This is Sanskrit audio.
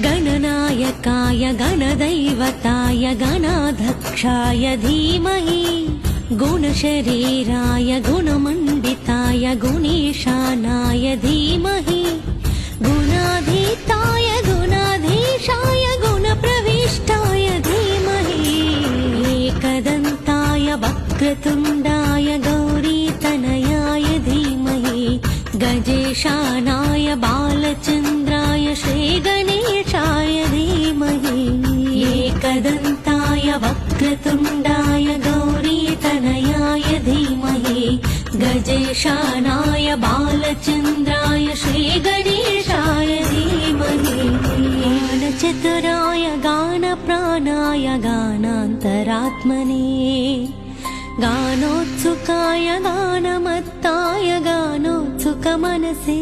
गणनायकाय गणदैवताय गणाध्यक्षाय धीमहि गुणशरीराय गुणमण्डिताय गुणेशानाय धीमहि गुणाधीताय गुणाधीशाय गुणप्रविष्टाय धीमहि एकदन्ताय वक्रतुण्डाय गौरीतनयाय धीमहि गजेशानाय बालचन्द्राय श्रीगणेशाय धीमहि एकदन्ताय वक्रतुण्डाय गौरीतनयाय धीमहि गजेशानाय बालचन्द्राय श्रीगणेशाय धीमहि गानचतुराय गानप्राणाय गानान्तरात्मने गानोत्सुकाय गानमत्ताय गानोत्सुकमनसे।